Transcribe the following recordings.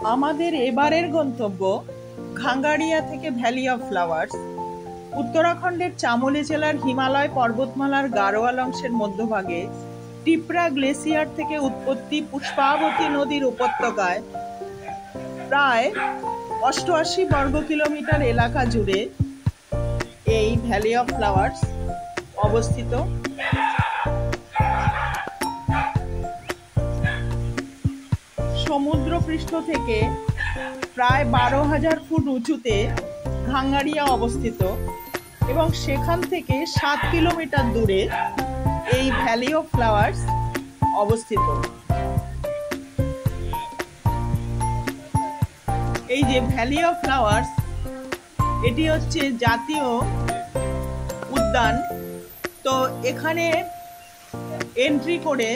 আমাদের এবারের গন্তব্য ঘাঙ্গারিয়া থেকে ভ্যালি অফ ফ্লাওয়ার্স। উত্তরাখণ্ডের চামোলি জেলার হিমালয় পর্বতমালার গাড়োয়াল অংশের মধ্যভাগে টিপরা গ্লেসিয়ার থেকে উৎপত্তি পুষ্পাবতী নদীর উপত্যকায় প্রায় ৮৮ বর্গ কিলোমিটার এলাকা জুড়ে এই ভ্যালি অফ ফ্লাওয়ার্স অবস্থিত। সমুদ্রপৃষ্ঠ থেকে প্রায় ১২,০০০ ফুট উঁচুতে ঘাঙ্গারিয়া অবস্থিত এবং সেখান থেকে ৭ কিলোমিটার দূরে এই ভ্যালি অফ ফ্লাওয়ার্স অবস্থিত। এই যে ভ্যালি অফ ফ্লাওয়ার্স, এটি হচ্ছে জাতীয় উদ্যান। তো এখানে এন্ট্রি করে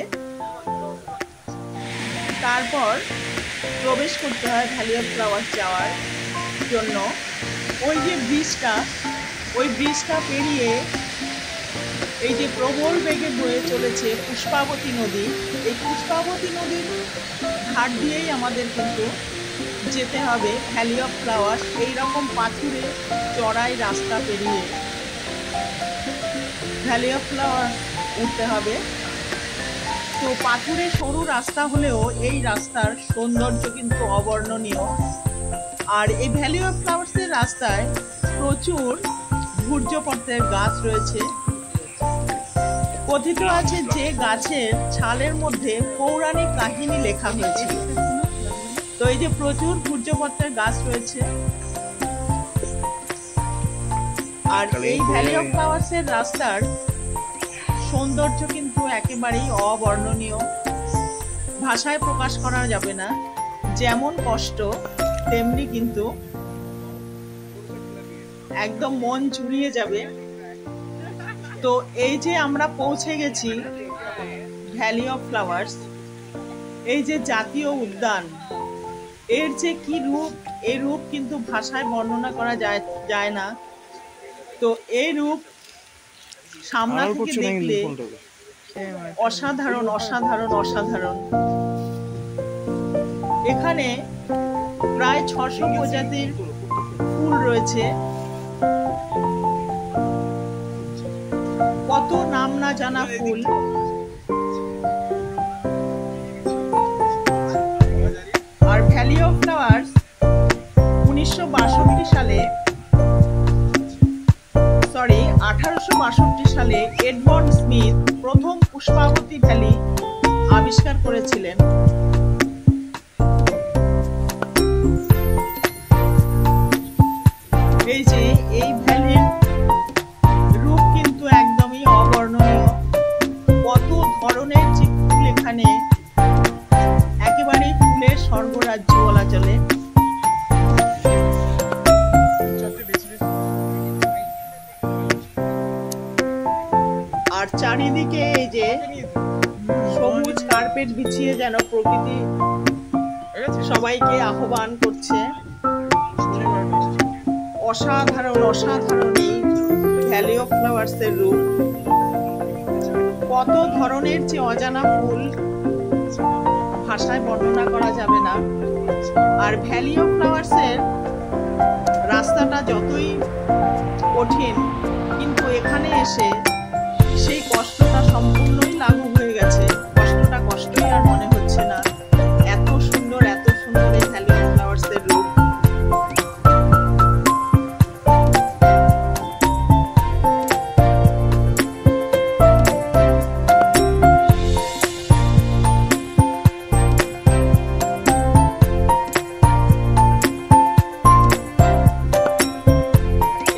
তারপর প্রবেশ করতে হয় ভ্যালি অফ ফ্লাওয়ার্স যাওয়ার জন্য। ওই যে ব্রিজটা পেরিয়ে এই যে প্রবল বেগে বয়ে চলেছে পুষ্পাবতী নদী, এই পুষ্পাবতী নদীর ঘাট দিয়েই আমাদের কিন্তু যেতে হবে ভ্যালি অফ ফ্লাওয়ার্স। এইরকম পাথুরে চড়াই রাস্তা পেরিয়ে ভ্যালি অফ ফ্লাওয়ার্স উঠতে হবে। তো পাথুরে সরু রাস্তা হলেও এই রাস্তার সৌন্দর্য কিন্তু অবর্ণনীয়। আর এই ভ্যালি অফ ফ্লাওয়ার্সের রাস্তায় প্রচুর ভূর্জপত্রের গাছ রয়েছে। কথিত আছে যে গাছের ছালের মধ্যে পৌরাণিক কাহিনী লেখা হয়েছে। তো এই যে প্রচুর ভূর্জপত্রের গাছ রয়েছে। আর এই ভ্যালি অফ ফ্লাওয়ার্সের রাস্তার সৌন্দর্য কিন্তু একেবারেই অবর্ণনীয়, ভাষায় প্রকাশ করা যাবে না। যেমন কষ্ট তেমনি কিন্তু একদম মন জুড়িয়ে যাবে। তো এই যে আমরা পৌঁছে গেছি ভ্যালি অফ ফ্লাওয়ার্স, এই যে জাতীয় উদ্যান, এর যে কি রূপ, এই রূপ কিন্তু ভাষায় বর্ণনা করা যায় না। তো এই রূপ সামনে থেকে দেখলে অসাধারণ অসাধারণ অসাধারণ। এখানে প্রায় ৬০০ প্রজাতির ফুল রয়েছে। কত নাম না জানা ফুল। আর ভ্যালি অফ ফ্লাওয়ার্স ১৮৬২ সালে এডমন্ড স্মিথ প্রথম পুষ্পাবতী ভ্যালি আবিষ্কার করেছিলেন। এই যে এই ভ্যালির রূপ কিন্তু একদমই অবর্ণনীয়। কত ধরনের যে ফুল এখানে, একেবারেই ফুলের স্বর্গরাজ্য বলা চলে। আর চারিদিকে এই যে সবুজ কার্পেট বিছিয়ে যেন প্রকৃতি সবাইকে আহ্বান করছে। অসাধারণ অসাধারণ এই ভ্যালি অফ ফ্লাওয়ার্স এর রূপ। কত ধরনের যে অজানা ফুল, ভাষায় বর্ণনা করা যাবে না। আর ভ্যালি অফ ফ্লাওয়ার্স এর রাস্তাটা যতই কঠিন, কিন্তু এখানে এসে সেই কষ্টটা সম্পূর্ণই লাঘব হয়ে গেছে। কষ্টটা কষ্টই আর মনে হচ্ছে না। এত সুন্দর এই ভ্যালি অফ ফ্লাওয়ার্স এর রূপ।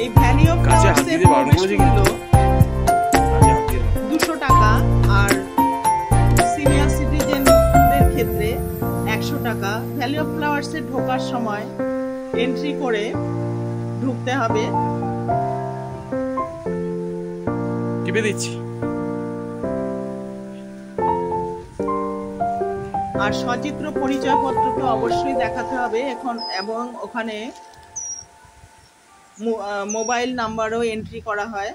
এই ভ্যালি অফ ফ্লাওয়ার্স এর প্রবেশ মূল্য ২০০ টাকা, আর সিনিয়র সিটিজেনদের ক্ষেত্রে ১০০ টাকা। ভ্যালি অফ ফ্লাওয়ার্স এ ঢোকার সময় এন্ট্রি করে ঢুকতে হবে। টিপে দিচ্ছি। আর সচিত্র পরিচয়পত্র তো অবশ্যই দেখাতে হবে এখন, এবং ওখানে মোবাইল নাম্বারও এন্ট্রি করা হয়।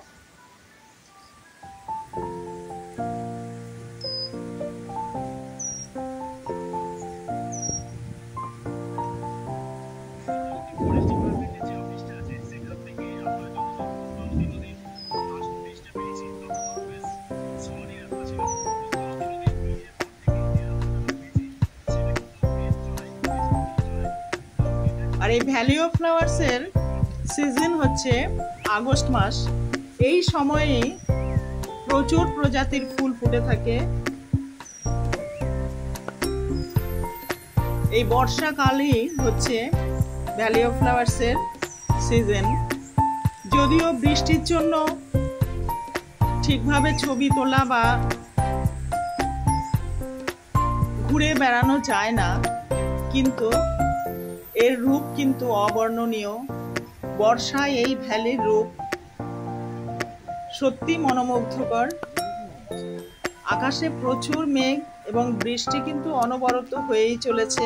এই ভ্যালি অফ ফ্লাওয়ার্সের সিজন হচ্ছে আগস্ট মাস। এই সময়ে প্রচুর প্রজাতির ফুল ফুটে থাকে। এই বর্ষাকালই হচ্ছে ভ্যালি অফ ফ্লাওয়ার্সের সিজন। যদিও বৃষ্টির জন্য ঠিকভাবে ছবি তোলা বা ঘুরে বেড়ানো যায় না, কিন্তু এর রূপ কিন্তু অবর্ণনীয়। বর্ষায় এই ভ্যালির রূপ সত্যি মনোমুগ্ধকর। আকাশে প্রচুর মেঘ এবং বৃষ্টি কিন্তু অনবরত হয়েই চলেছে।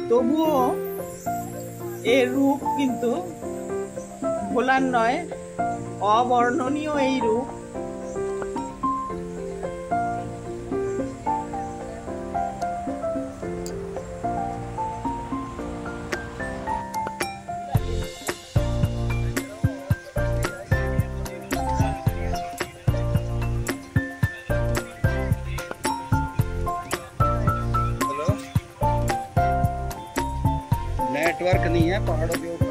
তবুও এর রূপ কিন্তু ভোলার নয়, অবর্ণনীয় এই রূপ। नेटवर्क नहीं है पहाड़ों के ऊपर।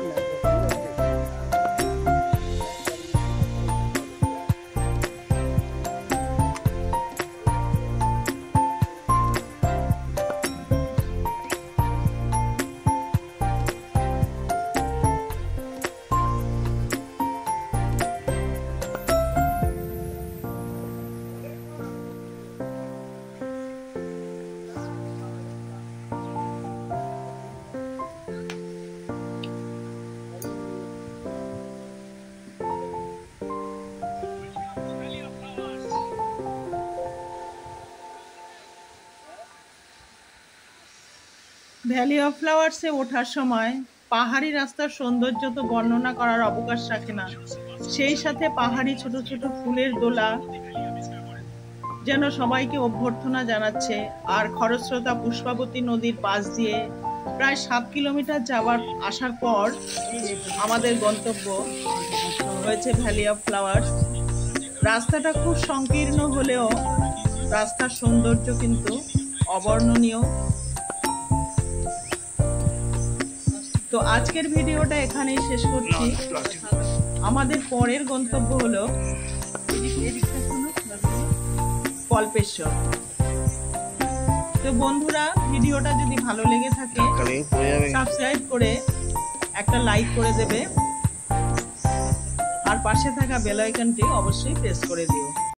ভ্যালি অফ ফ্লাওয়ার্সে ওঠার সময় পাহাড়ি রাস্তার সৌন্দর্য তো বর্ণনা করার অবকাশ রাখে না, সেই সাথে পাহাড়ি ছোট ছোট ফুলের দোলা যেন সবাইকে অভ্যর্থনা জানাচ্ছে। আর খরস্রোতা পুষ্পাবতী নদীর পাশ দিয়ে প্রায় 7 কিলোমিটার আসার পর আমাদের গন্তব্য হয়েছে ভ্যালি অফ ফ্লাওয়ার্স। রাস্তাটা খুব সংকীর্ণ হলেও রাস্তার সৌন্দর্য কিন্তু অবর্ণনীয়। তো আজকের ভিডিওটা এখানেই শেষ করছি। আমাদের পরের গন্তব্য হলো কল্পেশ্বর। তো বন্ধুরা, ভিডিওটা যদি ভালো লেগে থাকে সাবস্ক্রাইব করে একটা লাইক করে দেবে, আর পাশে থাকা বেল আইকনটি অবশ্যই প্রেস করে দিও।